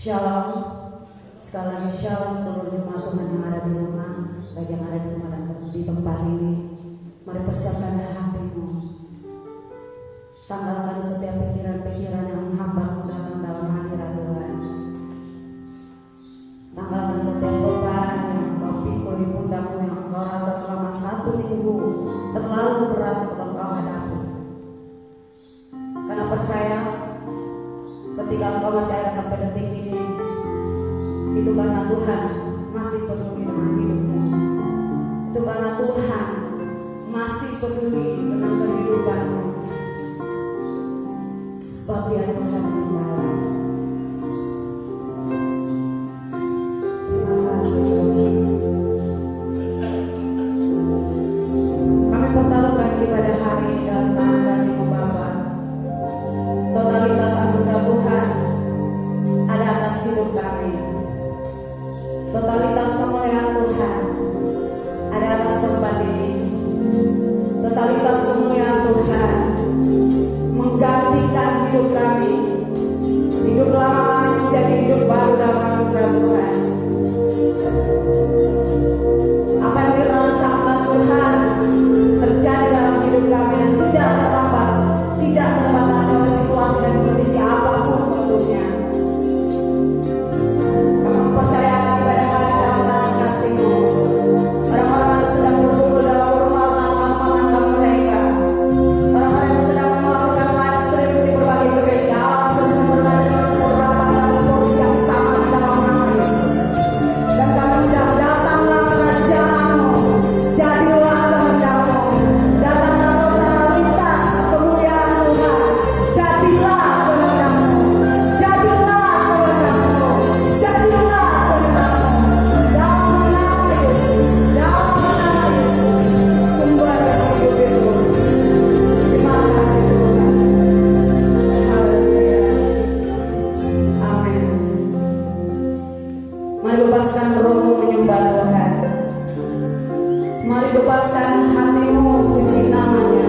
Shalom. Sekali lagi shalom seluruh jemaat Tuhan yang ada di rumah, bagi yang ada di rumah dan di tempat ini. Mari persiapkan hatimu. Tanggalkan setiap pikiran-pikiran yang menghambat datang dalam hadirat Tuhan. Tanggalkan setiap beban yang engkau pikul di pundakmu, yang engkau rasa selama 1 minggu terlalu berat untuk engkau hadapi. Karena percaya, ketika engkau masih ada sampai detik ini, itu karena Tuhan masih peduli dengan hidupmu. Itu karena Tuhan masih peduli dengan kehidupanmu. Sebab Dia Tuhan yang baik. Terima kasih. Kami pertaruhkan ibadah hari ini dalam tangan kasih-Mu Bapa. Totalitas anugerah Tuhan ada atas hidup kami. Totalitas kemuliaan Tuhan ada atas tempat ini. Totalitas kemuliaan Tuhan menggantikan hidup kami. Hidup lama kami menjadi hidup baru dalam anugerah Tuhan. Apa yang dirancangkan Tuhan terjadi dalam hidup kami dan tidak terlambat, tidak terbatas oleh situasi dan kondisi apapun bentuknya. Kami mempercayakan ibadah hari dalam tangan kasih-Mu. Orang-orang yang sedang berkumpul dalam rumah tanpa menangkap mereka, orang-orang yang sedang melakukan live stream di berbagai gereja, Allah sedang berada dalam beberapa dalam porsi yang sama di dalam nama Yesus. Dan kami bilang, datanglah kerajaan-Mu, jadilah kehendak-Mu, datanglah totalitas kemuliaan Tuhan, jadilah kehendak-Mu, jadilah kehendak-Mu, jadilah kehendak-Mu, dalam nama Yesus, dalam nama Yesus, sumber dari hidup itu. Terima kasih Tuhan. Haleluya. Amin. Mari bebaskan rohmu menyembah Tuhan. Mari bebaskan hatimu puji namanya.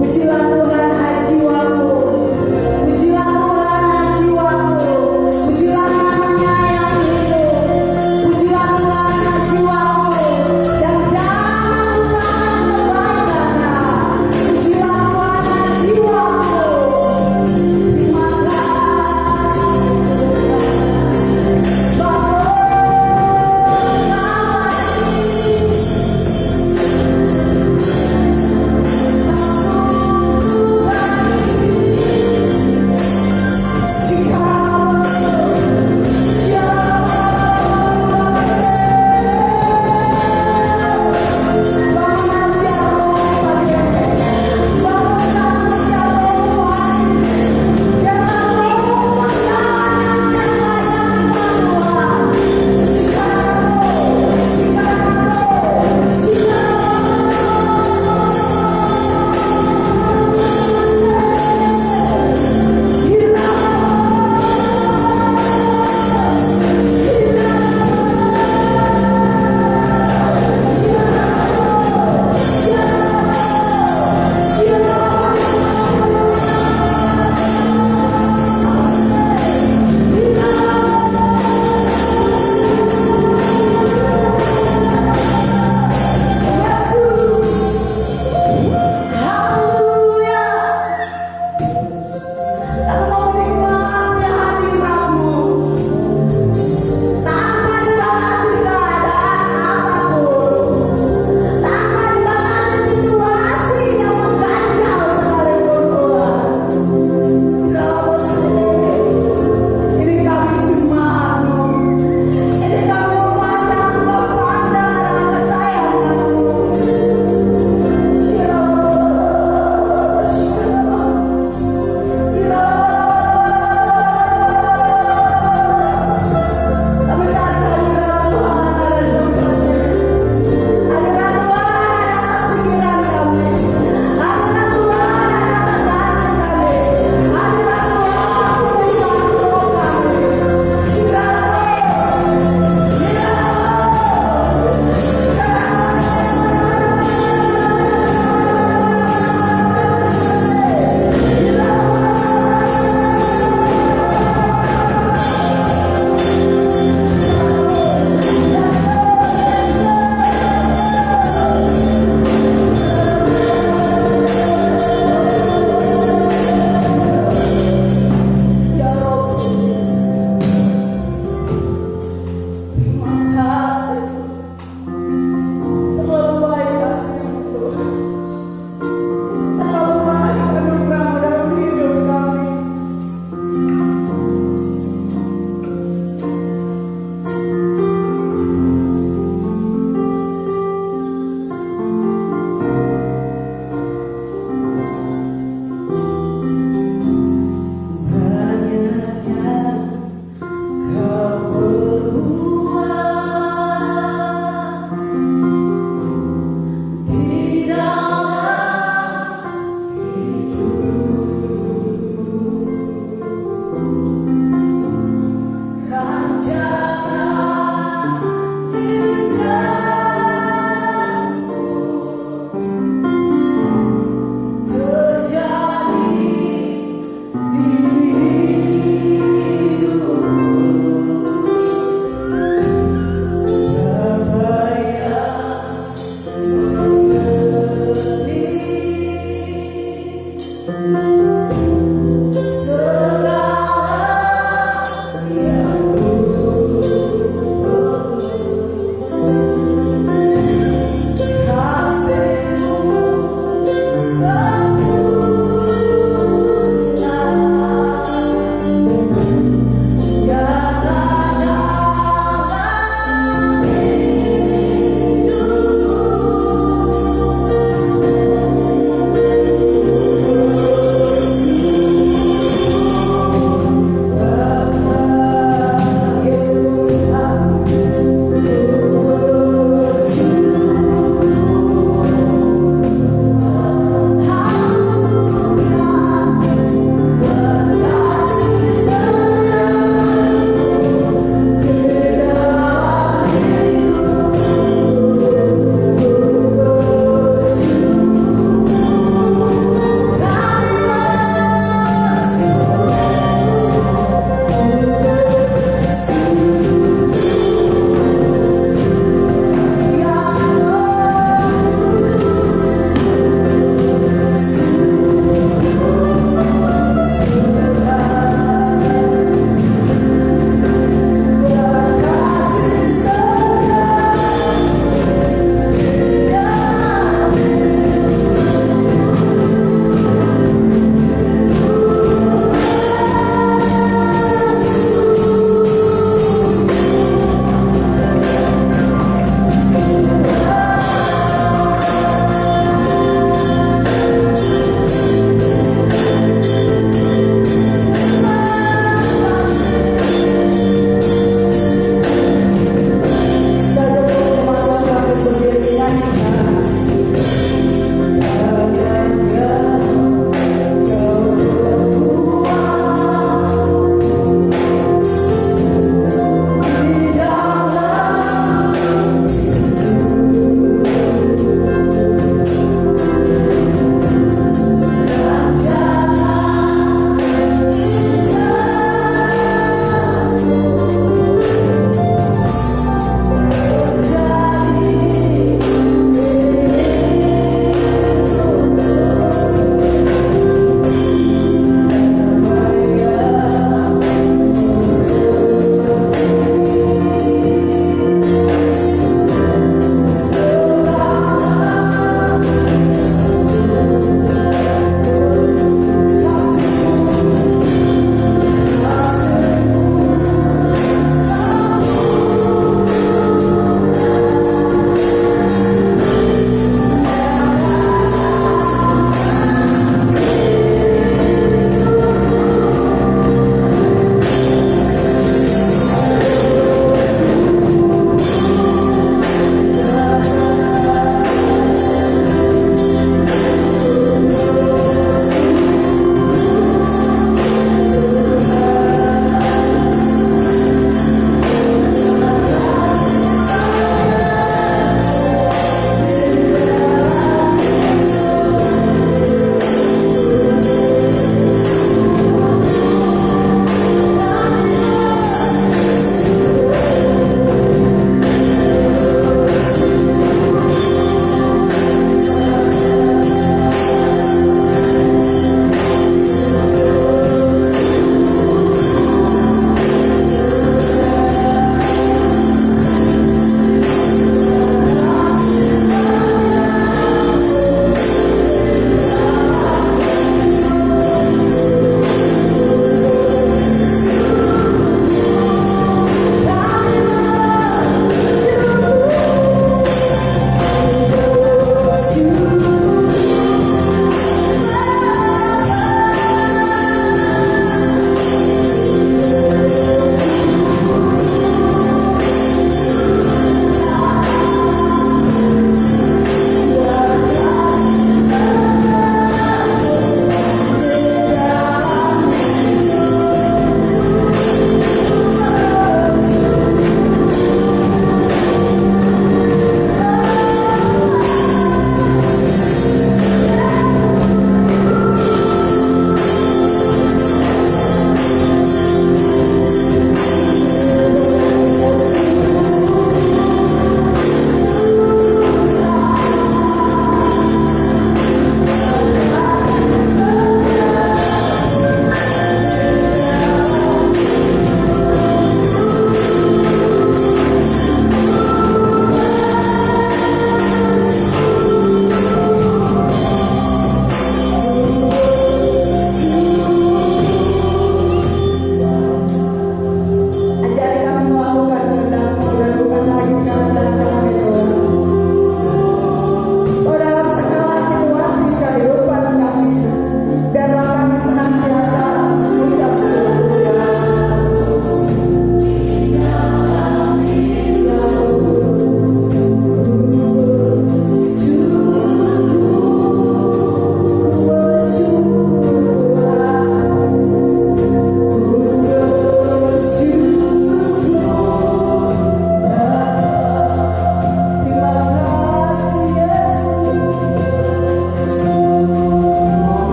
Pujilah Tuhan hai jiwaku. Pujilah Tuhan hai jiwaku. Pujilah namanya yang hidup. Pujilah Tuhan hai jiwaku. Dan jangan lupakan kebaikannya. Pujilah Tuhan hai jiwaku. Terima kasih.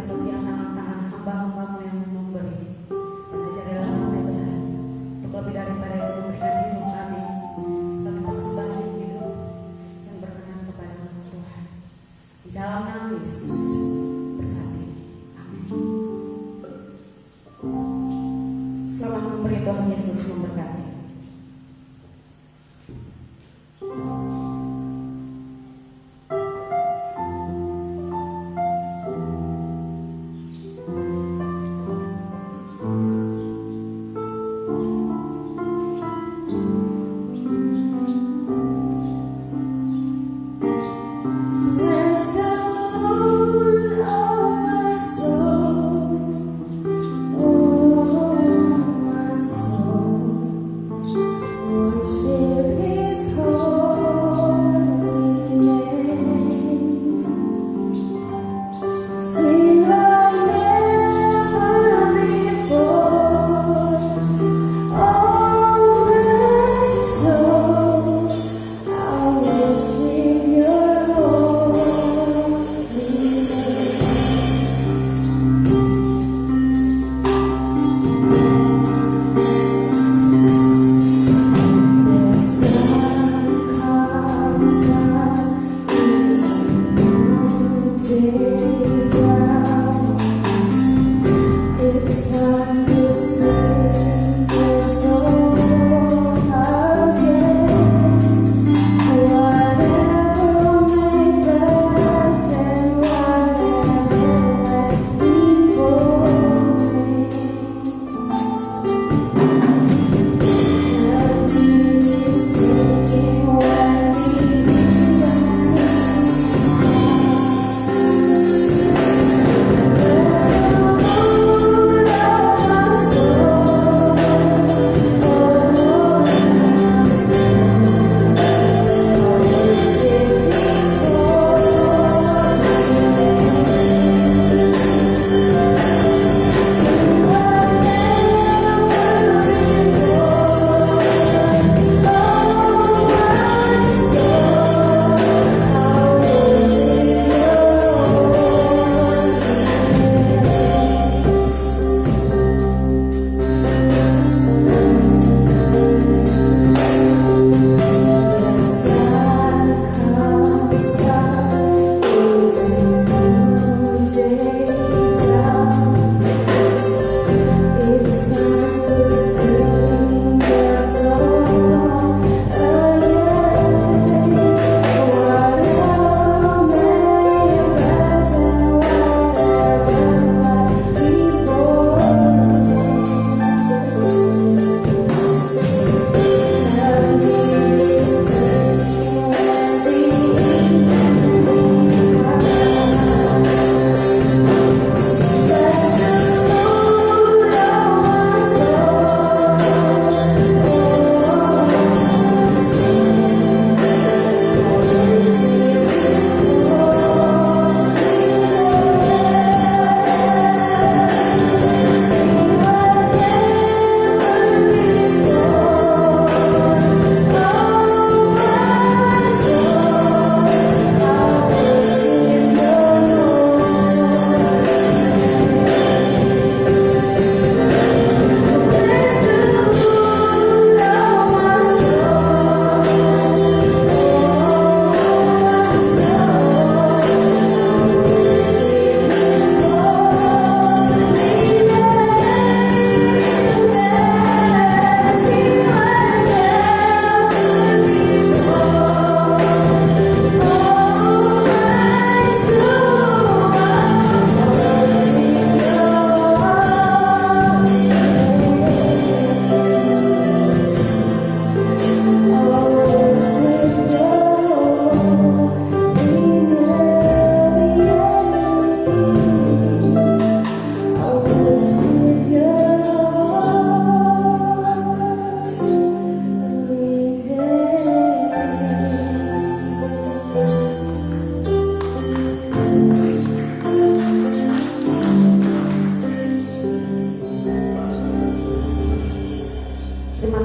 setiap tangan-tangan hamba-hambamu yang memberi. Dan ajarilah kami Tuhan, untuk lebih daripada itu memberikan hidup kami sebagai persembahan yang hidup yang berkenan kepada Tuhan. Di dalam nama Yesus berkati. Amin. Selamat memberi, Tuhan Yesus memberkati.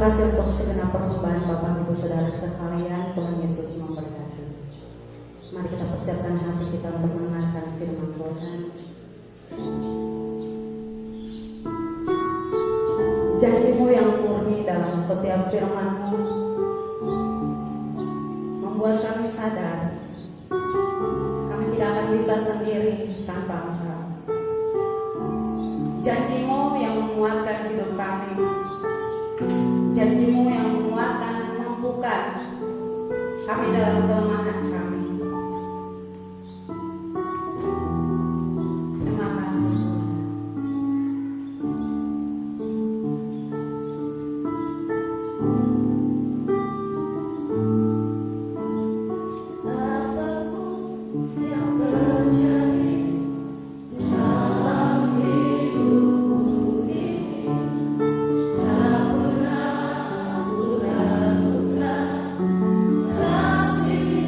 kasih untuk segenap persembahan Bapak Ibu Saudara sekalian. Tuhan Yesus memberkati. Mari kita persiapkan hati kita untuk mendengarkan firman Tuhan. Janji-Mu yang murni dalam setiap firman-Mu membuat kami sadar kami tidak akan bisa sendiri tanpa Engkau. Janji-Mu yang menguatkan hidup kami, janji-Mu yang menguatkan dan memampukan kami dalam kelemahan kami. Terima kasih. Apapun yang terjadi dalam hidupku ini, tak pernah aku ragukan kasih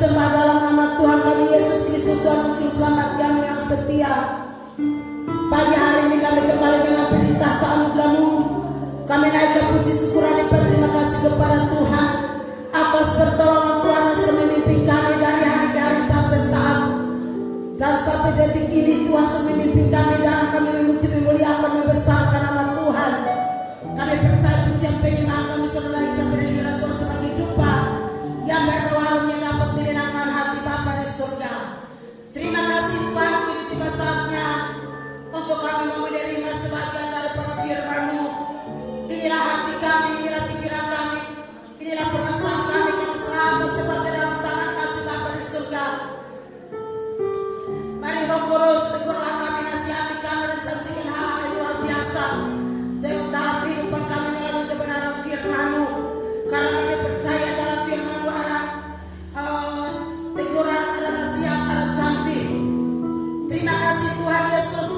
sembah dalam nama Tuhan kami Yesus Kristus, Tuhan dan Juru Selamat kami yang setia. Pagi hari ini kami kembali dengan perintah anugerah-Mu. Kami naikkan puji syukur dan berterima kasih kepada Tuhan atas pertolongan Tuhan yang sudah memimpin kami dari hari ke hari sampai saat dan sampai detik ini. Tuhan sudah memimpin kami dan kami memuji, memuliakan, membesarkan nama Tuhan. Kami percaya pujian penyembahan kami sudah naik sampai di hadirat Tuhan sebagai dupa yang berbau harum yang dapat menyenangkan hati Bapa di surga. Terima kasih Tuhan, kini tiba saatnya untuk kami mau menerima sebagian daripada firman-Mu. Inilah hati kami, inilah pikiran kami, inilah perasaan kami serahkan sebagai dalam tangan kasih Bapa di surga. Mari Roh Kudus, tegurlah kami, nasihati kami dan janjikan hal-hal yang luar biasa dalam kehidupan kami melalui kebenaran firman-Mu. Karena kami percaya dalam firman-Mu ada teguran, ada nasihat, ada janji. Terima kasih Tuhan Yesus.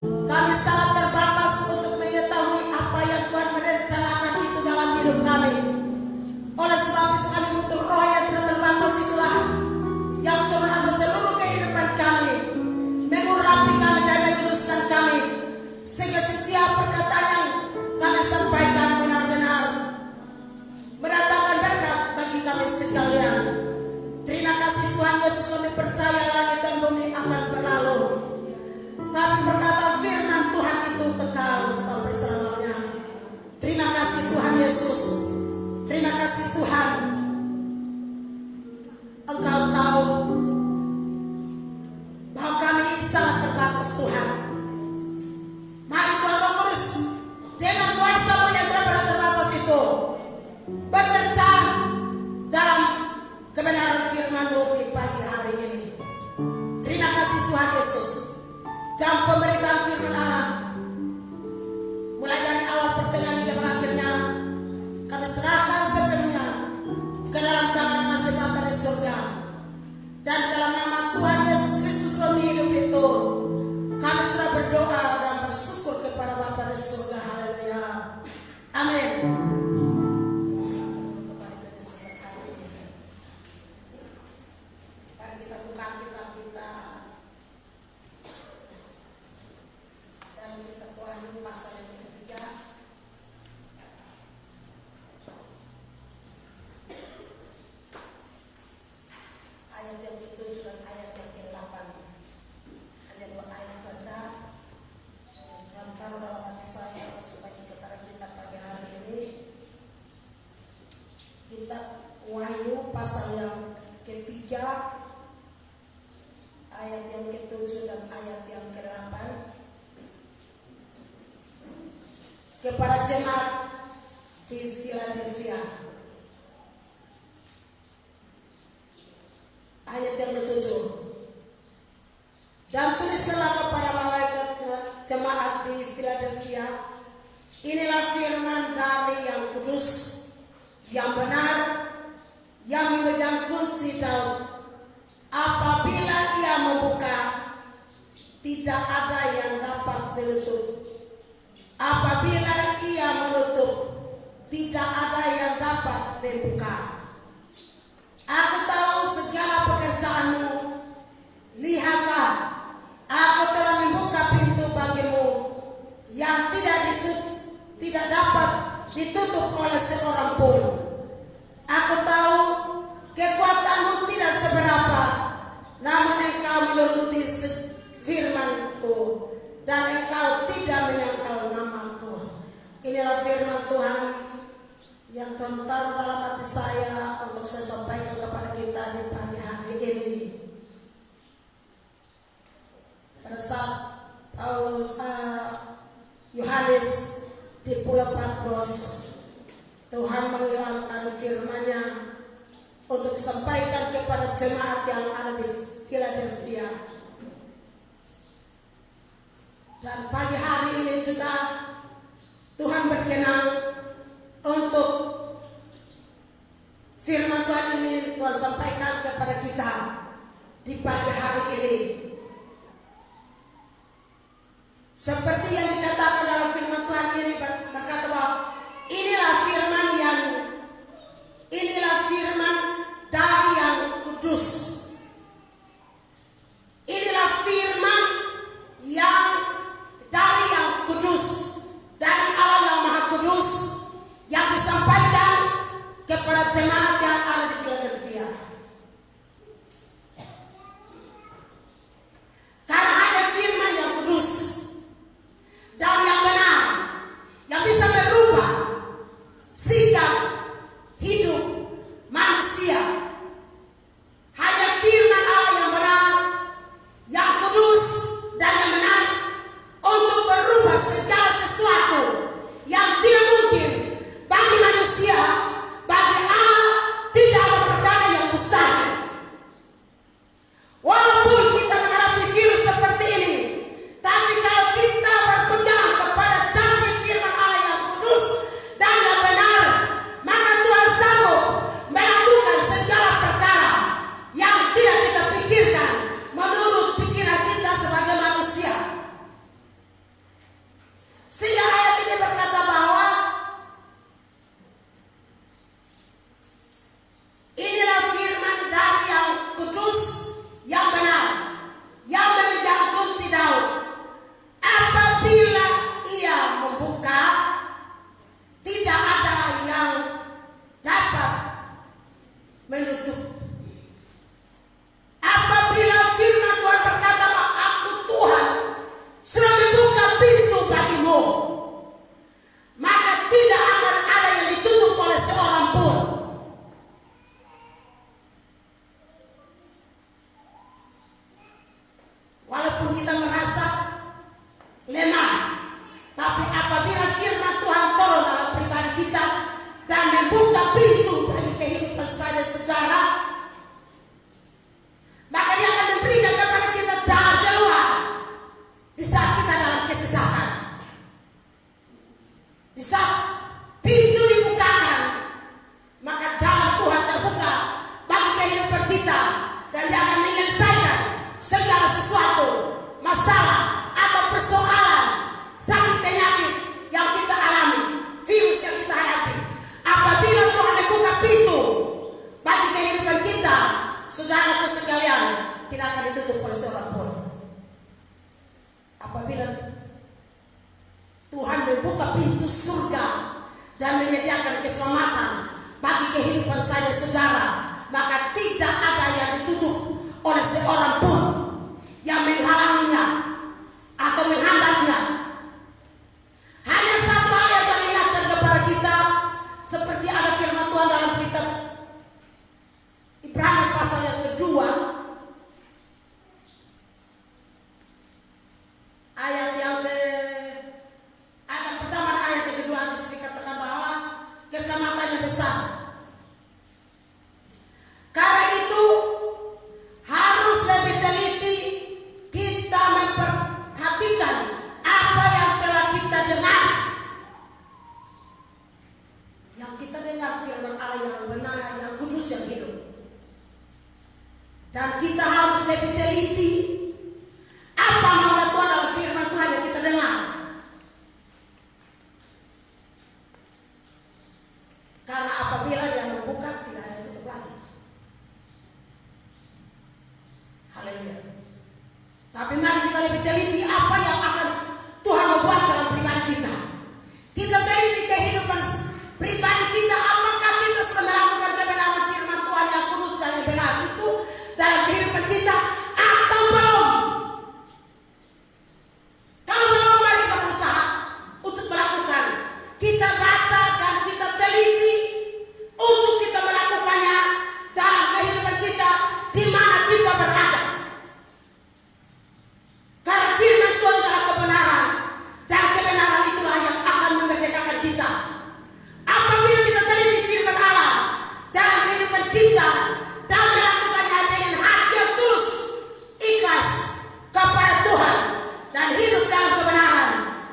Kami sangat terbatas untuk mengetahui apa yang Tuhan merencanakan itu dalam hidup kami. Oleh sebab itu kami butuh roh yang tidak terbatas itulah yang turun atas seluruh kehidupan kami, mengurapi kami dan meluruskan kami, sehingga setiap perkataan yang kami sampaikan benar-benar mendatangkan berkat bagi kami sekalian. Terima kasih Tuhan Yesus, kami percaya langit dan bumi akan berlalu, tapi perkataan firman Tuhan itu kekal sampai selamanya. Terima kasih Tuhan Yesus. Terima kasih Tuhan. Engkau tahu bahwa kami sangat terbatas Tuhan. Mari Tuhan Roh Kudus dengan kuasa-Mu yang benar-benar terbatas itu bekerja dalam kebenaran firman-Mu di pagi hari ini. Terima kasih Tuhan Yesus. Jam pemberitaan firman Allah mulai dari awal pertengahan hingga berakhirnya kami serahkan sepenuhnya ke dalam tangan kasih Bapa di surga. Dan dalam nama Tuhan Yesus Kristus dalam hidup itu kami sudah berdoa dan bersyukur kepada Bapa di surga. Haleluya. Amin. Mari kita buka kitab kita dan kita Tuhan pasal yang ketiga. Ayat yang ke-7 dan ayat yang ke-8. Hanya 2 ayat saja yang taruh dalam hati saya untuk bagi kepada kita pagi hari ini. Kitab Wahyu pasal yang ketiga, ayat yang ke-7 dan ayat yang ke-8. Kepada jemaat di Philadelphia. Ayat yang ke-7. Dan tuliskanlah kepada malaikat jemaat di Philadelphia, inilah firman dari yang kudus, yang benar, yang memegang kunci Daud. Apabila ia membuka, tidak ada yang dapat menutup. Apabila ia menutup, tidak ada yang dapat membuka. Aku tahu segala pekerjaanmu. Lihatlah, aku telah membuka pintu bagimu yang tidak dapat ditutup oleh seorang pun. Aku tahu kekuatanmu tidak seberapa, namun engkau menuruti firman-Ku dan engkau tidak menyangkal nama-Ku. Inilah firman Tuhan yang Tuhan taruh dalam hati saya untuk saya sampaikan kepada kita di pagi hari ini. Pada saat Yohanes di Pulau Patmos, Tuhan mengilhamkan firman-Nya untuk disampaikan kepada jemaat yang ada di Philadelphia. Dan pagi hari ini juga Tuhan berkenan untuk firman Tuhan ini Tuhan sampaikan kepada kita di pagi hari ini. Seperti yang dikatakan dalam firman Tuhan ini, berkata bahwa inilah firman saudaraku sekalian, tidak akan ditutup oleh seorang pun. Apabila Tuhan membuka pintu surga dan menyediakan keselamatan bagi kehidupan saya saudara, maka tidak ada yang ditutup oleh seorang pun yang menghalanginya atau menghambatnya. Hanya satu hal yang terlihatkan kepada kita, seperti ada firman Tuhan dalam kitab Ibrani pasal yang kedua, ayat pertama dan ayat yang kedua, dikatakan bahwa keselamatannya besar. Karena itu harus lebih teliti kita memperhatikan apa yang telah kita dengar. Yang kita dengar firman Allah yang benar, yang kudus, yang hidup. Dan kita harus lebih teliti apa maunya Tuhan dalam firman Tuhan yang kita dengar. Karena apabila dia membuka, tidak ada yang tutup lagi. Haleluya. Tapi mari kita lebih teliti apa yang akan Tuhan membuat dalam pribadi kita. Kita teliti kehidupan pribadi kita. Apakah kita sudah melakukan kebenaran firman Tuhan yang kudus dan yang benar itu dalam kehidupan kita atau belum? Kalau belum, mari kita berusaha untuk melakukan. Kita baca dan kita teliti untuk kita melakukannya dalam kehidupan kita di mana kita berada. Karena firman Tuhan adalah kebenaran, dan kebenaran itulah yang akan memerdekakan kita. Apabila kita teliti firman Allah dalam kehidupan kita dan melakukannya dengan hati yang tulus, ikhlas kepada Tuhan, dan hidup dalam kebenaran,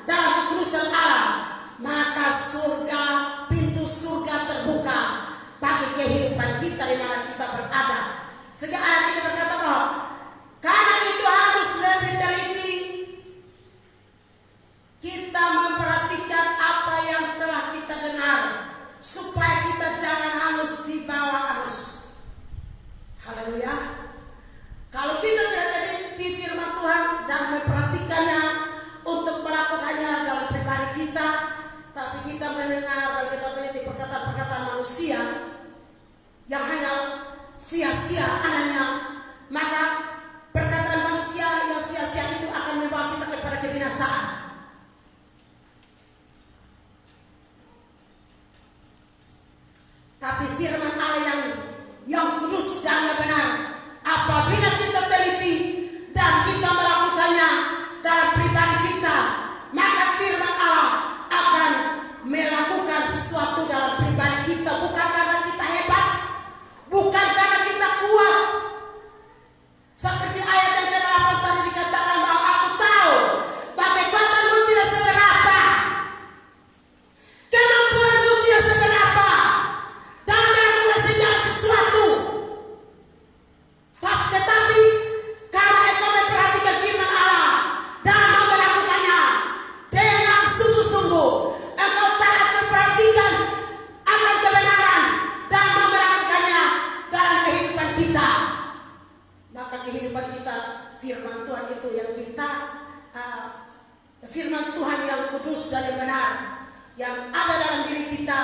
dalam kekudusan Allah, maka surga, pintu surga terbuka bagi kehidupan kita di mana kita berada. Sehingga ayat ini berkata bahwa karena itu harus lebih teliti kita memperhatikan apa yang telah kita dengar, supaya kita jangan hangus di bawah arus. Haleluya. Kalau kita tidak teliti firman Tuhan dan memperhatikannya untuk melakukannya dalam pribadi kita, tapi kita mendengar dan kita teliti perkataan-perkataan manusia yang hanya sia-sia adanya, maka perkataan manusia yang sia-sia itu akan membawa kita kepada kebinasaan. Tapi firman Allah yang kudus dan yang benar, apabila kita teliti dan kita melakukannya dalam pribadi kita, maka firman Allah akan melakukan sesuatu dalam pribadi kita, bukan karena kita hebat, bukan karena kita kuat. Seperti ayat yang ke-8 tadi dikatakan bahwa aku tahu bahwa kekuatanmu tidak seberapa, kemampuanmu tidak seberapa dalam melakukan segala sesuatu. Tetapi karena engkau memperhatikan firman Allah dan mau melakukannya dengan sungguh-sungguh, engkau taat memperhatikan akan kebenaran dan mau melakukannya dalam kehidupan kita, maka kehidupan kita, firman Tuhan itu yang kita, firman Tuhan yang kudus dan yang benar, yang ada dalam diri kita,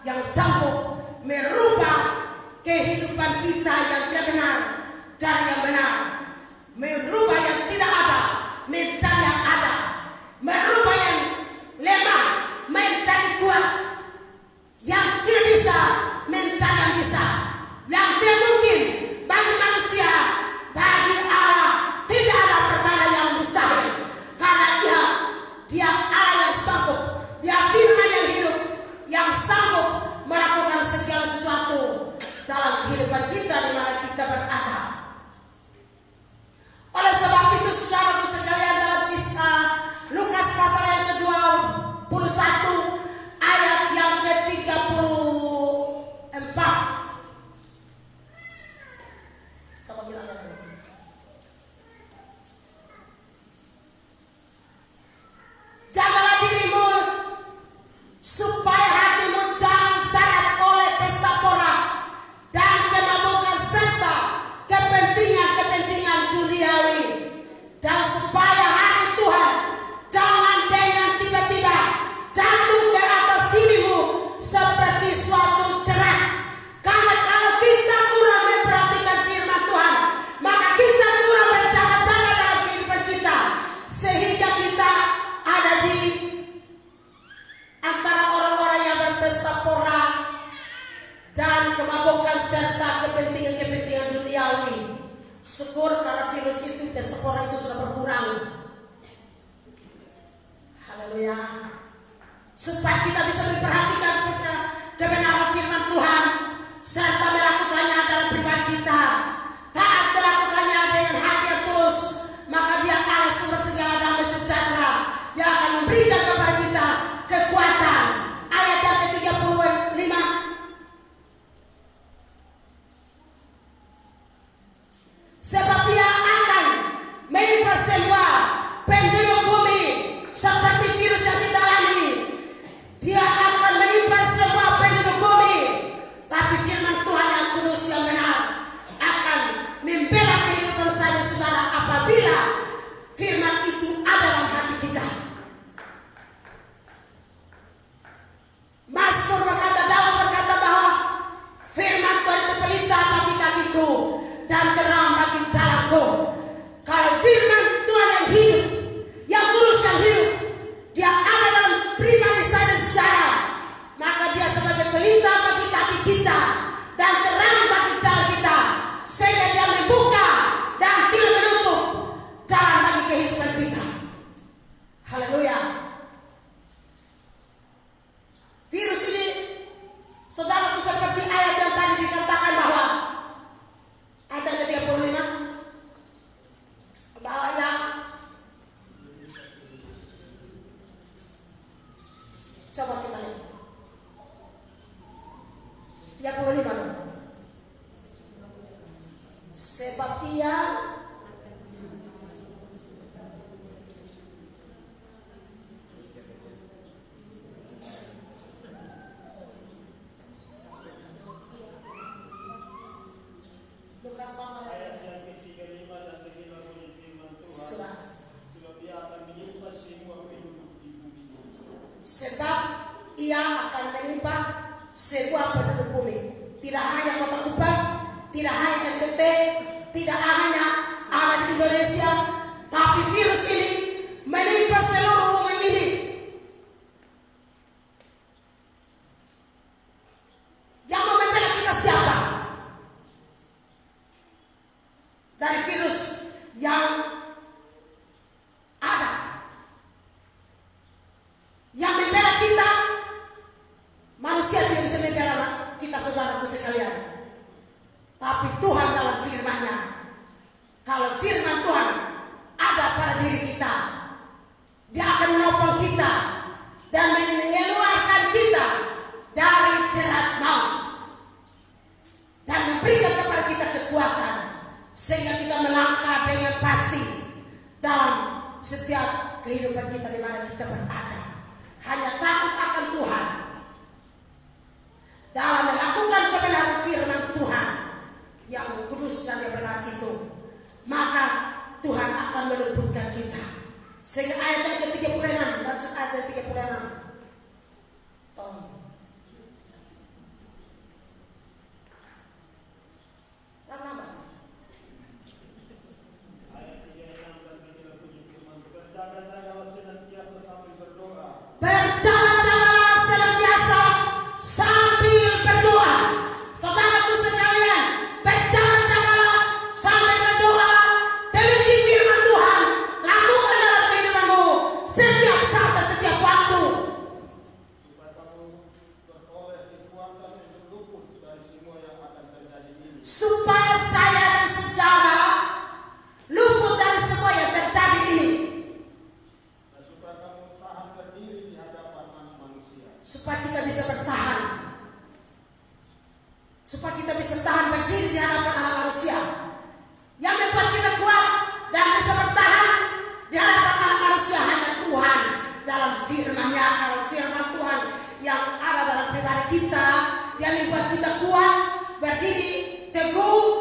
yang sanggup merubah kehidupan kita yang tidak benar jadi yang benar, merubah yang tidak ada menjadi yang ada, merubah yang lemah menjadi kuat, yang tidak bisa menjadi yang bisa, yang tidak mungkin bagi manusia, bagi Allah tidak ada perkara yang mustahil, karena dia Allah yang sanggup, dia firman yang hidup, yang sanggup melakukan segala sesuatu dalam kehidupan kita di mana kita berada. Oleh sebab itu saudaraku sekalian, dalam kisah Lukas pasal yang ke-21 ayat yang ke-34, coba kita lihat dulu. Jagalah dirimu supaya hatimu jangan syarat oleh pesta pora dan kemabukan serta Syukur karena virus itu, pesta itu sudah berkurang. Haleluya. Supaya kita bisa memperhatikan kebenaran firman Tuhan serta melakukannya dalam pribadi kita. Taat melakukannya dengan hati yang tulus, maka Dia Allah sumber segala damai sejahtera. Dia akan memberikan kepada kita kekuatan. Ayat yang ke-35. Sebab Dia akan menimpa semua penduduk bumi seperti virus yang kita alami. Dia akan menimpa semua penduduk bumi. Tapi firman Tuhan yang kudus yang benar akan membela kehidupan saya saudara apabila firman itu ada dalam hati kita. Mazmur berkata, Daud berkata bahwa firman Tuhan itu pelita bagi kakiku dan terang bagi jalanku. Kalau firman Tuhan yang hidup, yang tulus yang hidup, Dia ada dalam pribadi saya saudara, maka Dia sebagai pelita bagi kaki kita dan terang bagi jalan kita, sehingga Dia membuka dan tidak menutup jalan bagi kehidupan kita. Haleluya. Virus ini, saudaraku, seperti ayat yang tadi dikatakan bahwa ayat yang ke-35 bahwa coba kita lihat 35. Sebab Ia Lukas pasal Ayat yang ke-35 dan ke-50 firman Tuhan. Sudah. Sebab Dia akan menimpa semua penduduk di bumi. Sebab Ia akan menimpa semua penduduk bumi. Tidak hanya Kota Kupang, tidak hanya NTT, tidak hanya ada di Indonesia, tapi virus ini menimpa seluruh bumi ini. Yang membela kita siapa? Dari virus yang ada. Yang membela kita, manusia tidak bisa membela kita saudaraku sekalian. Tapi Tuhan dalam firman-Nya, kalau firman Tuhan ada pada diri kita, Dia akan menopang kita dan mengeluarkan kita dari jerat maut dan memberikan kepada kita kekuatan sehingga kita melangkah dengan pasti dalam setiap kehidupan kita di mana kita berada. Hanya takut akan Tuhan dalam melakukan kebenaran firman Tuhan yang kudus dan yang benar itu, maka Tuhan akan meluputkan kita. Sehingga ayat yang ke-36, baca ayat yang ke-36. Tolong. Lama. Ayat 36 dan 37 firman Tuhan. Berjaga-jagalah senantiasa sambil berdoa. Berjalan-jalanlah senantiasa sambil berdoa. Saudaraku sekalian, berjalan-jalanlah sambil berdoa. Teliti firman Tuhan, lakukan dalam kehidupanmu setiap saat dan setiap waktu. Supaya kamu beroleh kekuatan untuk luput dari semua yang akan terjadi ini. Supaya saya dan saudara luput dari semua yang terjadi ini. Dan supaya kamu tahan berdiri di hadapan manusia. Supaya kita bisa bertahan. Supaya kita bisa tahan berdiri di hadapan anak manusia. Yang membuat kita kuat dan bisa bertahan di hadapan anak manusia hanya Tuhan dalam firman-Nya. Kalau firman Tuhan yang ada dalam pribadi kita, yang membuat kita kuat, berdiri, teguh,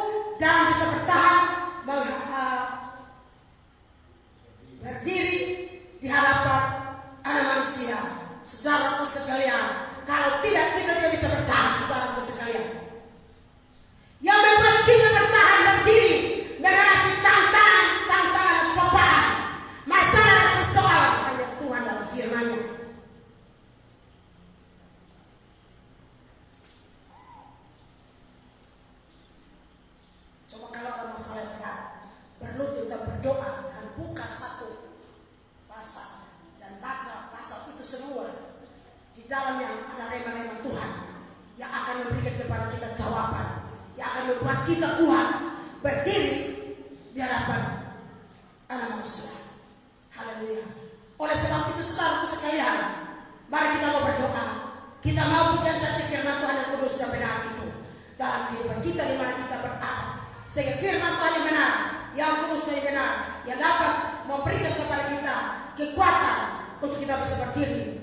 berdoa dan buka satu pasal dan baca pasal itu semua, di dalamnya ada rema-rema Tuhan yang akan memberikan kepada kita jawaban, yang akan membuat kita kuat berdiri di hadapan anak manusia. Haleluya. Oleh sebab itu saudaraku sekalian, mari kita mau berdoa. Kita mau punya janji firman Tuhan yang kudus dan benar itu dalam kehidupan kita di mana kita berada. Sehingga firman Tuhan yang benar, yang kudus dan benar, yang dapat memberikan kepada kita kekuatan untuk kita bisa berdiri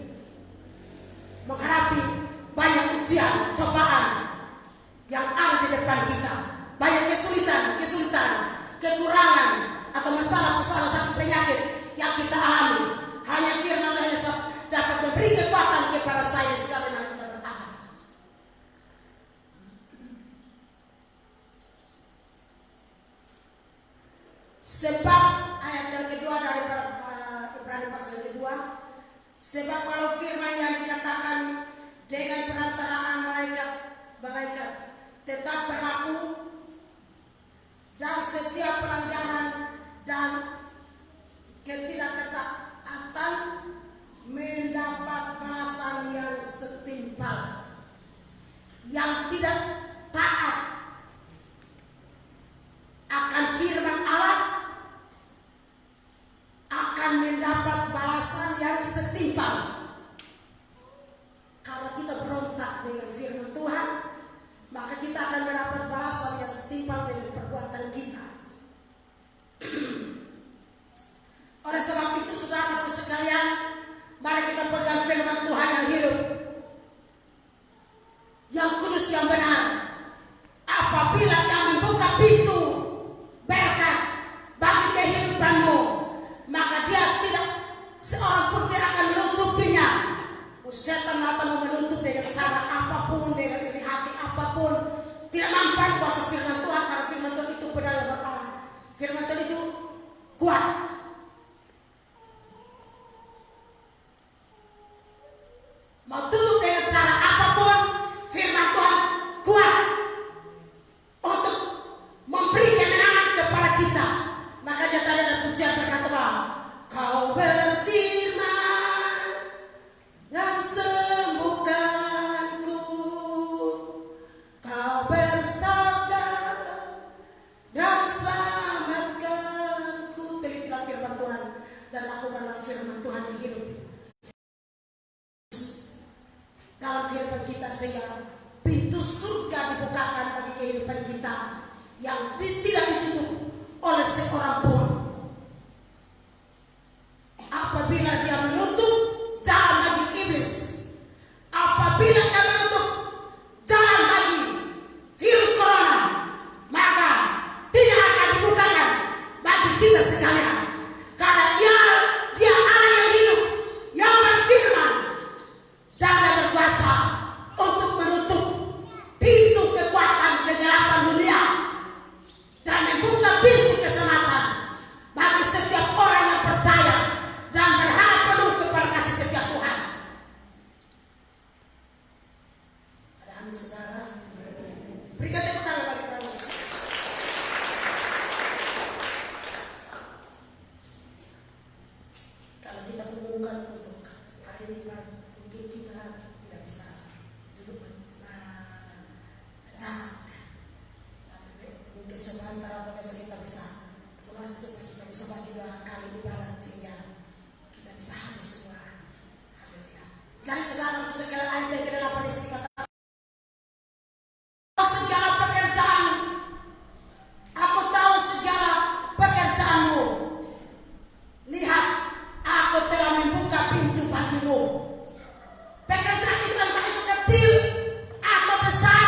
menghadapi banyak ujian, cobaan yang ada di depan kita, banyak kesulitan, kekurangan atau masalah-masalah sakit penyakit yang kita alami. Hanya firman Tuhan dapat memberi kekuatan kepada saya segala yang kita berada. Sebab ayat yang kedua dari Ibrani pasal yang kedua, sebab kalau firman yang dikatakan dengan perantaraan malaikat tetap berlaku, dan setiap pelanggaran dan ketidakketaatan mendapat balasan yang setimpal. Yang tidak taat akan firman Allah akan mendapat balasan yang setimpal. Kalau kita berontak dengan firman Tuhan, maka kita akan mendapat balasan yang setimpal dengan perbuatan kita. Oleh sebab itu saudara-saudara sekalian, mari kita pegang firman Tuhan yang hidup, yang kudus, yang benar. Apabila yang membuka pintu berkat bagi kehidupanmu, maka dia tidak, seorang pun tidak akan menutupinya. Setan akan menutup dengan cara apapun, dengan iri hati apapun, tidak mampu kuasa firman Tuhan, karena firman Tuhan itu benar dan berarti. Firman Tuhan itu kuat. Mau tutup dengan cara apapun, firman Tuhan kuat untuk memberi kemenangan kepada kita. Makanya tadi ada pujian berkata bahwa Kau berfirman dan sembuhkanku, Kau bersabda dan selamatkanku. Telitilah firman Tuhan dan lakukanlah firman Tuhan yang hidup dalam kehidupan kita, sehingga pintu surga dibukakan bagi kehidupan kita yang tidak ditutup oleh seorang pun. Apabila dia menutup jalan bagi iblis, apabila dia menutup jalan bagi virus corona, maka tidak akan dibukakan bagi kita sekalian. Karena dia Allah yang hidup, yang berfirman, dan yang berkuasa untuk menutup pintu kekuatan kegelapan dunia dan membuka pintu keselamatan bagi setiap orang yang percaya dan berharap penuh kepada kasih setia Tuhan. Ada amin saudara? Berikan tepuk tangan bagi Paulus. Kalau kita mengumumkan untuk hari ini, mungkin kita tidak bisa duduk jarak. Tapi mungkin sebentar atau besok kita bisa formasi supaya kita bisa bagi 2 kali ibadat sehingga kita bisa habis semua. Haleluya. Jadi saudara, segala ayat yang ke-8 dikatakan, segala pekerjaan, aku tahu segala pekerjaanmu. Lihat, aku telah membuka pintu bagimu. Pekerjaan itu entah itu kecil atau besar,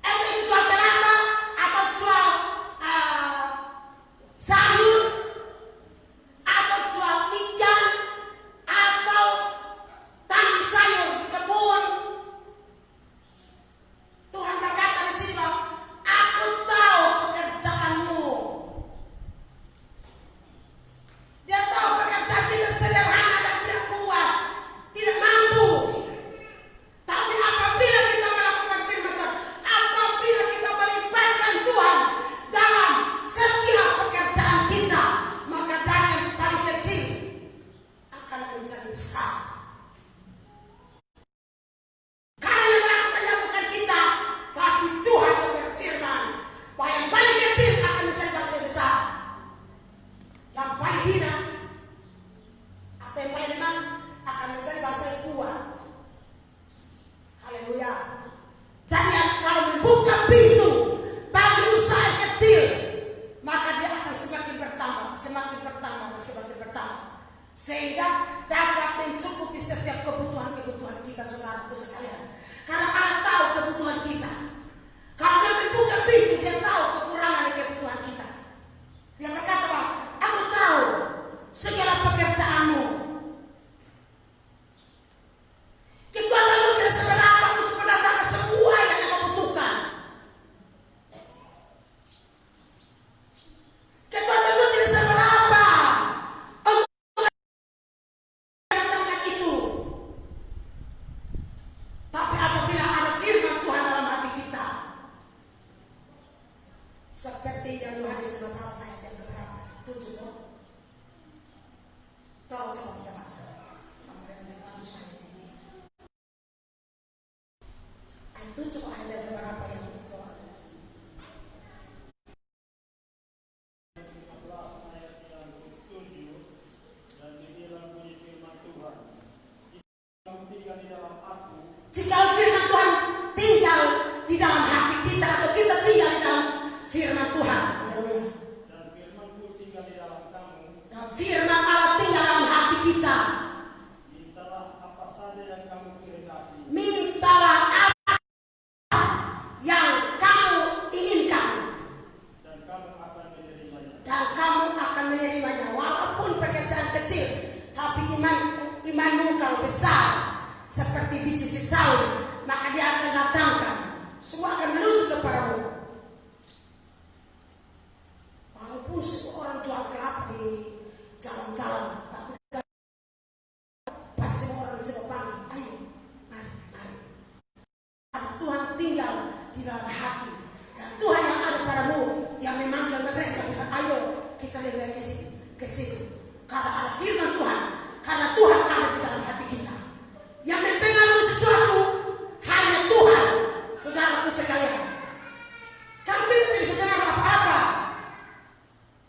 entah itu jual kelapa atau jual sayur atau jual ikan atau tanam sayur di kebun Seperti yang Yohanes 15 ayat yang keberapa? 7 toh? Tolong coba kita baca. Kemarin yang bantu saya ini. Ayat 7 ayat yang keberapa yang itu? Jika firman Tuhan tinggal di dalam hati kita atau kita tinggal di dalam firman Tuhan, Dan firman-Ku tinggal di dalam kamu. dan firman Allah tinggal dalam hati kita, Mintalah apa saja yang kamu kehendaki, mintalah apa yang kamu inginkan dan kamu akan menerimanya. dan kamu akan menerimanya. Walaupun pekerjaan kecil, tapi imanmu kalau besar seperti biji sisal, maka dia akan datangkan. Semua akan menuju kepadamu. Walaupun semua orang jual kelapa di jalan-jalan, tapi pasti semua orang semua panggil, ayo, mari, mari. Karena Tuhan tinggal di dalam hati, dan Tuhan yang ada padamu yang memanggil mereka bilang, ayo kita lebih ke sini. Karena ada firman Tuhan, karena Tuhan ada di dalam hati kita. Yang mempengaruhi sesuatu hanya Tuhan, saudaraku sekalian. Kalau kita tidak bisa dengar apa-apa,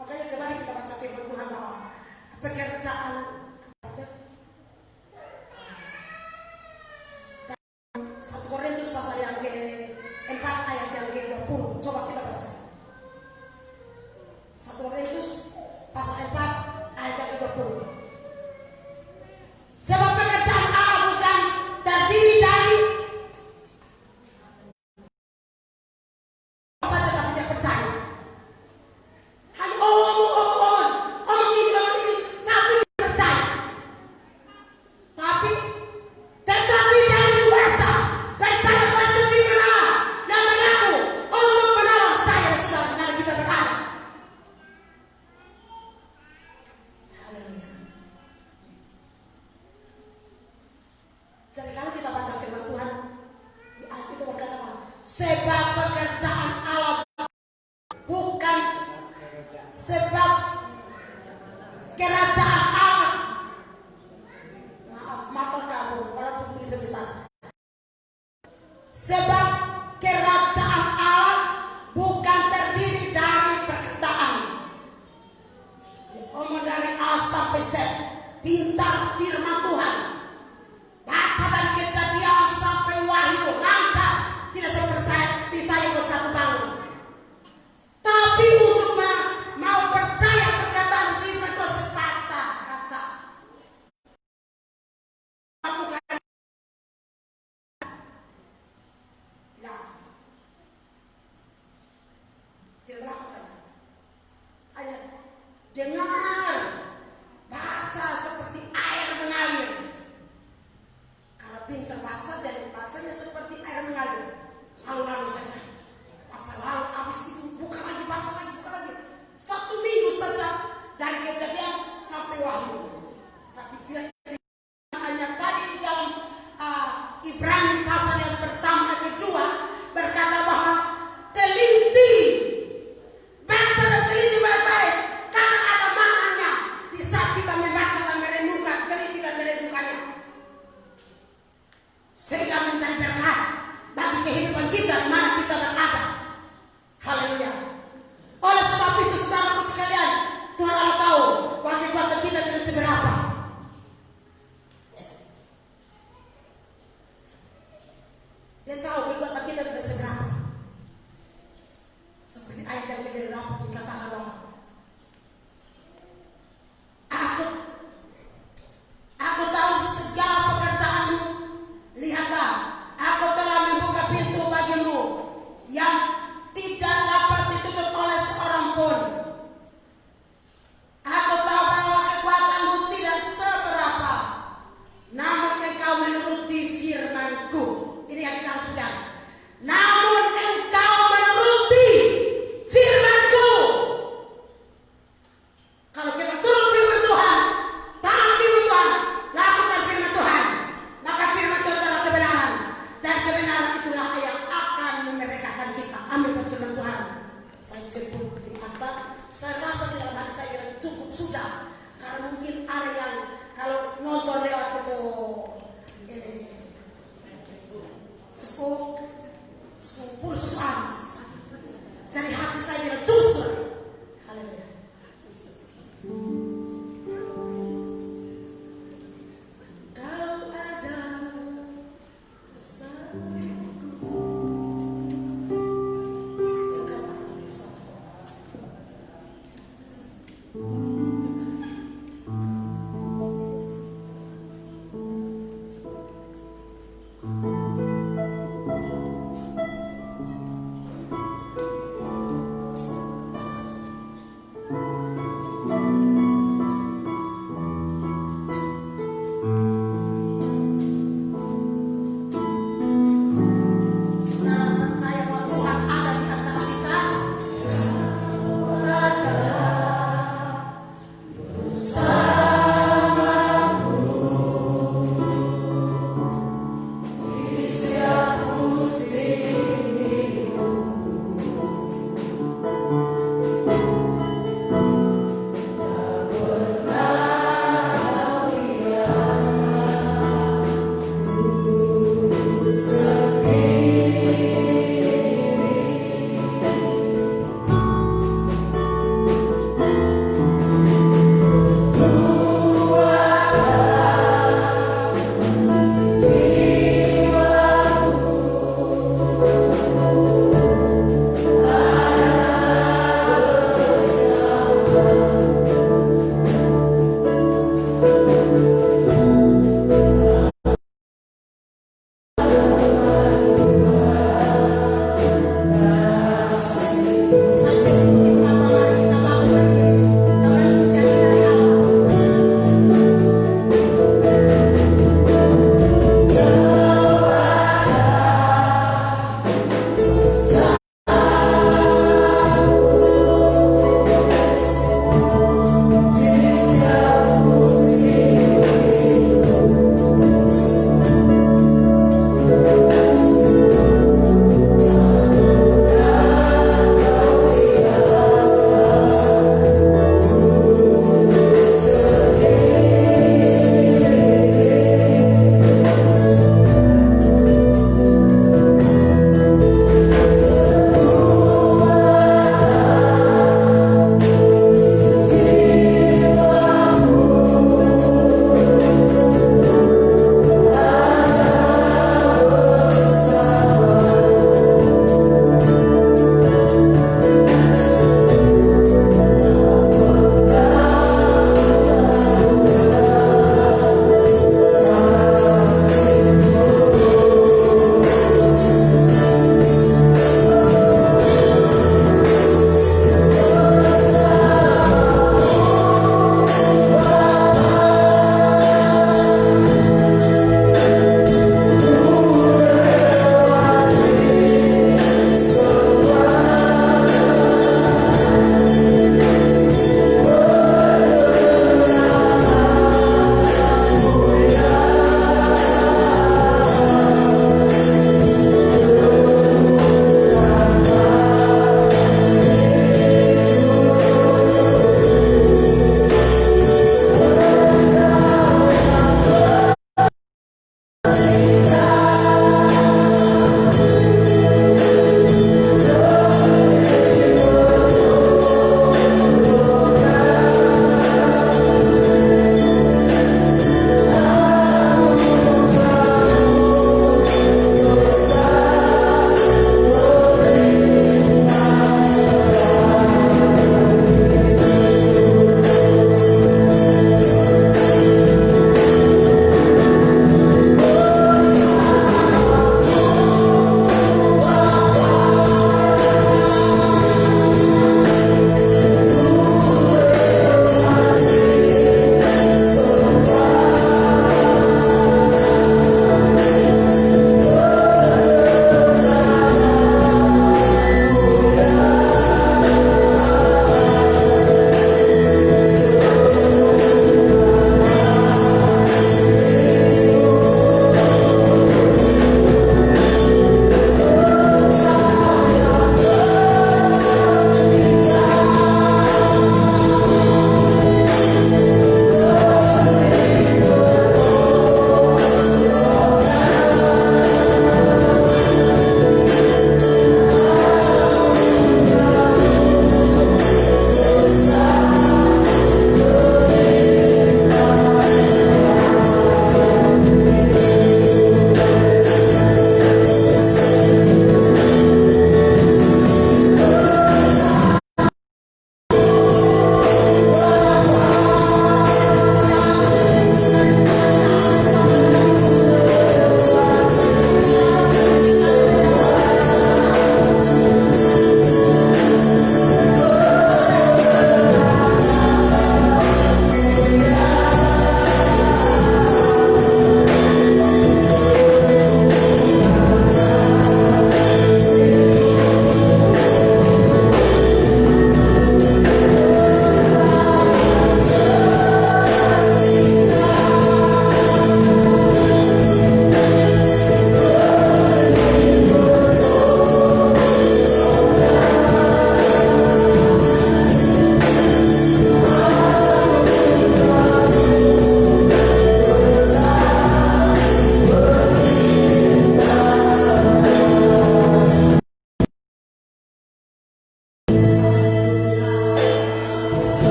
makanya kemarin kita baca firman Tuhan bahwa pekerjaan 1 Korintus pasal yang ke-4 ayat yang ke-20. Coba kita baca 1 Korintus pasal 4 ayat yang ke-20. Sebab pekerjaan Allah bukan terdiri dari saja tapi dia percaya. Hanya omong ini, tapi dia percaya. Tetapi dari kuasa, percaya kuasa firman Allah yang berlaku untuk menolong saya dan saudara dimana kita berada. Haleluya. Jadi kalau kita baca firman Tuhan di ayat itu berkata apa? Sebab pekerjaan Allah bukan sebab kerajaan Allah. Maaf, mata kamu walaupun tulisan besar. Sebab kerajaan Allah bukan terdiri dari perkataan. Omong dari A sampai Z, pintar firman Tuhan. Baca dan Kejadian sampai Wahyu, lancar, tidak seperti saya ikut satu bangun. Tapi untuk mau percaya perkataan firman Tuhan sepatah kata, lakukan tidak lakukan. Hanya dengar, baca seperti air mengalir. Kalau pintar baca dan bacanya seperti air mengalir, lalu saja baca, lalu habis itu buka lagi, baca lagi, buka lagi. 1 minggu saja dari Kejadian sampai Wahyu. Tapi tidak, makanya tadi di dalam Ibrani pasal yang pertama kedua berkata bahwa teliti, baca dan teliti baik-baik, karena ada maknanya di saat kita membaca dan merenungkan, teliti dan merenungkannya, sehingga mencari berkat bagi kehidupan kita di mana kita berada. Haleluya. Oleh sebab itu saudaraku sekalian, Tuhan Allah tahu bahwa kekuatan kita tidak seberapa. Dia tahu kekuatan kita tidak seberapa. Seperti ayat yang ke-8 dikatakan bahwa Aku tahu segala pekerjaanmu. Lihatlah, aku telah membuka pintu bagimu yang tidak dapat ditutup oleh seorang pun. Aku tahu bahwa kekuatanmu tidak seberapa, namun engkau menuruti firman-Ku. Ini yang kita harus lihat. Namun engkau menuruti firman-Ku. Saya rasa di dalam hati saya bilang cukup sudah. Karena mungkin ada yang kalau nonton lewat itu Facebook, pulsus amas. Jadi hati saya bilang cukup sudah. Haleluya. Kau ada bersamaku. Engkau ada bersamaku.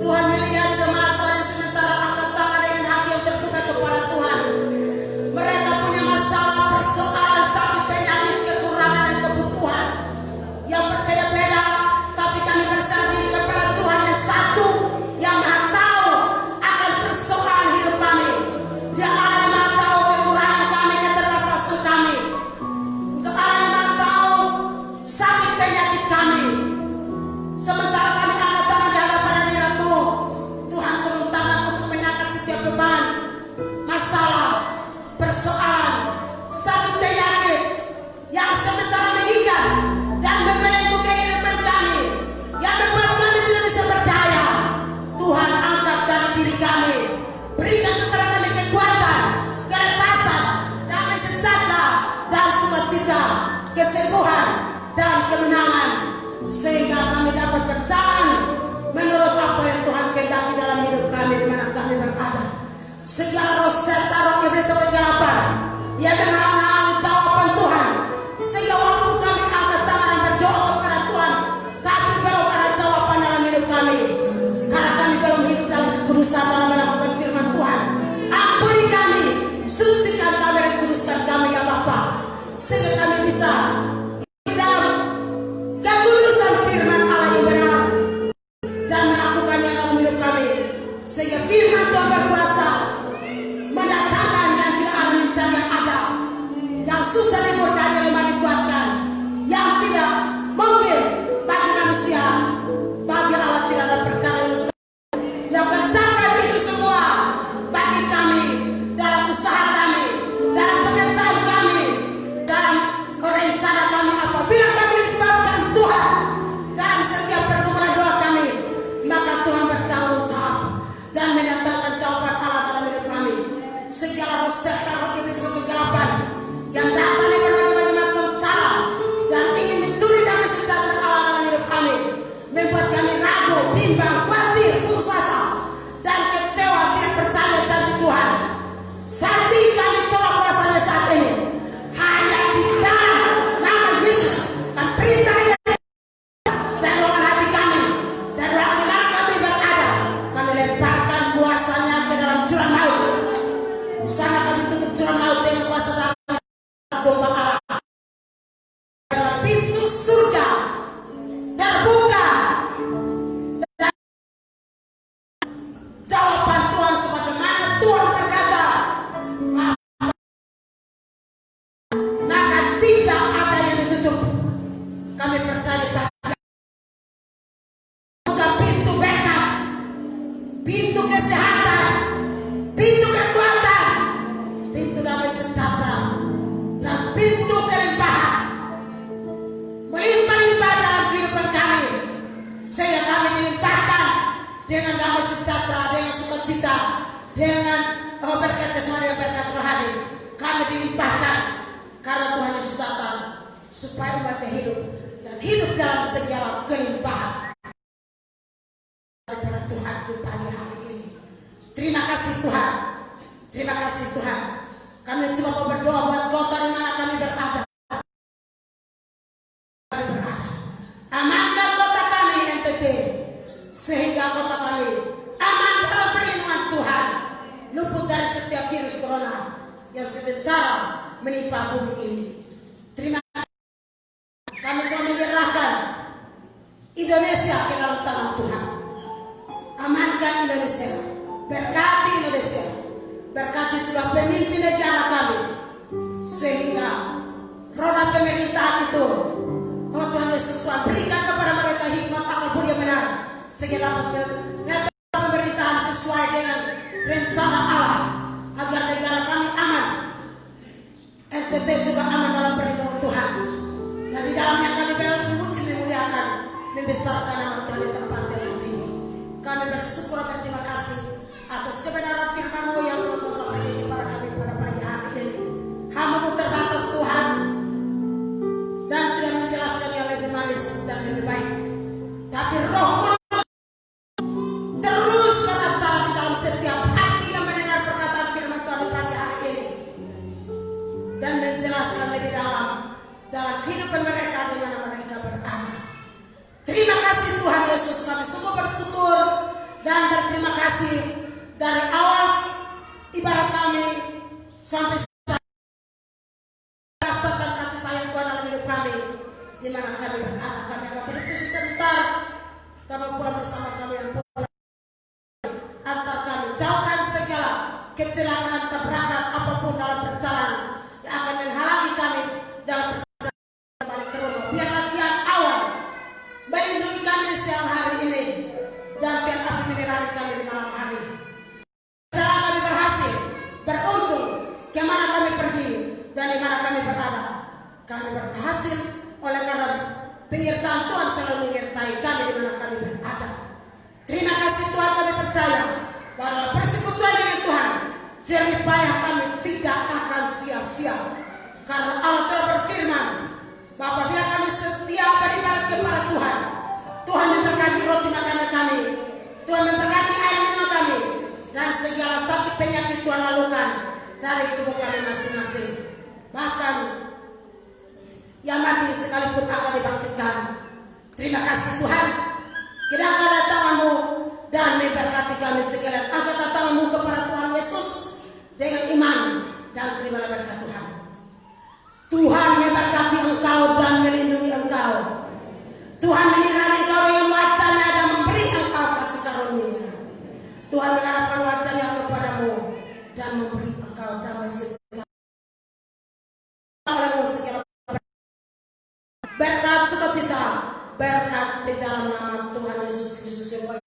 Tuhan melihat jemaat Tuhan yang sementara angkat tangan dengan hati yang terbuka kepada Tuhan. Mereka punya masalah, persoalan, sakit, penyakit, kekurangan dan kebutuhan yang berbeda-beda, tapi kami bersandar diri kepada Tuhan yang satu yang Maha tahu akan persoalan hidup kami. Dia Allah yang Maha tahu kekurangan kami, keterbatasan kami. Dia Allah yang Maha tahu sakit penyakit kami. Sementara kami angkat tangan di hadapan hadirat-Mu, Tuhan turun tangan untuk mengangkat setiap beban, masalah, persoalan, sakit penyakit yang sementara mengikat dan membelenggu kehidupan kami, yang membuat kami tidak bisa berdaya. Tuhan angkat dari diri kami, berikan kepada kami kekuatan, kelepasan, damai sejahtera dan sukacita, kesembuhan dan kemenangan, sehingga kami dapat berjalan menurut apa yang Tuhan kehendaki dalam hidup kami di mana kami berada. Segala roh serta roh iblis dan kegelapan yang menghalangi jawaban Tuhan, sehingga walaupun kami angkat tangan dan berdoa kepada Tuhan, tapi belum ada jawaban dalam hidup kami, karena kami belum hidup dalam kekudusan dalam melakukan firman Tuhan. Ampuni kami, sucikan kami dan kuduskan kami ya Bapa, sehingga kami bisa hidup dalam kekudusan firman Allah yang benar dan melakukannya dalam hidup kami, sehingga firman Tuhan berkuasa mendatangkan yang tidak ada mencari yang ada, yang susah dipercaya lemah dikuatkan, yang tidak mungkin bagi manusia, bagi Allah tidak ada perkara yang mustahil. Yang kerjakan itu semua bagi kami dalam usaha kami, dalam pekerjaan kami, dalam rencana kami, apabila kami libatkan Tuhan dalam setiap pergumulan doa kami, maka Tuhan bertanggung jawab dan mendatangkan jawaban Allah dalam hidup kami. Segala roh serta roh iblis dan kegelapan yang datang dengan berbagai macam cara dan ingin mencuri damai sejahtera Allah dalam hidup kami, membuat kami ragu, bimbang, khawatir, putus asa dan kecewa, tidak percaya janji Tuhan. Saat ini kami tolak kuasanya saat ini, hanya di dalam nama Yesus dan perintahnya dan ruangan hati kami dan ruangan di mana kami berada, kami lemparkan kuasanya ke dalam jurang laut. Sana kami tutup jurang laut dengan kuasa dalam domba Allah. Dalam pintu surga terbuka dan jawaban Tuhan sebagaimana Tuhan berkata, maka tidak ada yang ditutup. Kami percaya bahwa buka pintu berkat, pintu kesehatan, pintu kekuatan, pintu damai sejahtera, dan pintu kelimpahan melimpah-limpah dalam kehidupan kami, sehingga kami dilimpahkan dengan damai sejahtera, dengan sukacita, dengan berkat jasmani dan berkat rohani. Kami dilimpahkan karena Tuhan Yesus datang supaya umatnya hidup dan hidup dalam segala kelimpahan. Daripada Tuhan di pagi hari ini, terima kasih Tuhan, terima kasih Tuhan. Kami cuma mau berdoa buat kota di mana kami berada. Amankan kota kami NTT, sehingga kota kami aman dalam perlindungan Tuhan, luput dari setiap virus corona yang sementara menimpa bumi ini. Terima kasih. Kami cuma menyerahkan Indonesia ke dalam tangan Tuhan. Amankan Indonesia, berkati Indonesia, berkati juga pemimpin negara kami, sehingga roda pemerintahan itu, oh Tuhan Yesus, Tuhan berikan kepada mereka hikmat akal budi yang benar, sehingga dapat pemerintahan sesuai dengan rencana Allah, agar negara kami aman, NTT juga aman dalam perlindungan Tuhan, dan di dalamnya kami bebas memuji, memuliakan, membesarkan nama Tuhan di tempat yang tinggi. Kami bersyukur dan terima kasih atas kebenaran firman-Mu yang selalu sampaikan kepada kami pada pagi hari ini. Hamba-Mu terbatas Tuhan, dan tidak menjelaskan yang lebih manis dan lebih baik, tapi Roh Kudus terus berbicara di dalam setiap hati yang mendengar perkataan firman Tuhan di pagi hari ini, dan menjelaskan lebih dalam kehidupan mereka di mana mereka berada. Terima kasih Tuhan Yesus, kami sungguh bersyukur kasih dari awal ibarat kami sampai rasakan kasih sayang Tuhan dalam hidup kami. Di mana kami berada, kami akan berhenti sebentar. Kami pulang bersama kami yang pulang antar kami. Jauhkan segala kecelakaan, tabrakan apapun dalam perjalanan yang akan menghalangi kami dalam perjalanan balik ke rumah. Biarlah tiap awal melindungi kami di siang hari ini dan biar api menerangi kami di malam hari. Setelah kami berhasil, beruntung kemana kami pergi dan di mana kami berada. Kami berhasil oleh karena penyertaan Tuhan selalu menyertai kami di mana kami berada. Terima kasih Tuhan, kami percaya bahwa persekutuan dengan Tuhan jerih payah kami tidak akan sia-sia. Karena Allah telah berfirman bahwa apabila kami setia beribadat kepada Tuhan, Tuhan memberkati roti makanan kami, Tuhan memberkati air minum kami, dan segala sakit penyakit Tuhan lalukan dari tubuh kami masing-masing. Bahkan yang mati sekalipun akan dibangkitkan. Terima kasih Tuhan. Kedangkan tangan-Mu dan memberkati kami sekalian. Angkat tangan-Mu kepada Tuhan Yesus dengan iman dan terimalah berkat Tuhan. Tuhan memberkati engkau dan melindungi engkau. Tuhan menyerahkan engkau dengan wajahnya dan memberi engkau kasih karunia. Tuhan mengarahkan wajahnya kepadamu dan memberi engkau damai sejahtera. Berkat sukacita, berkat di dalam nama Tuhan Yesus Kristus yang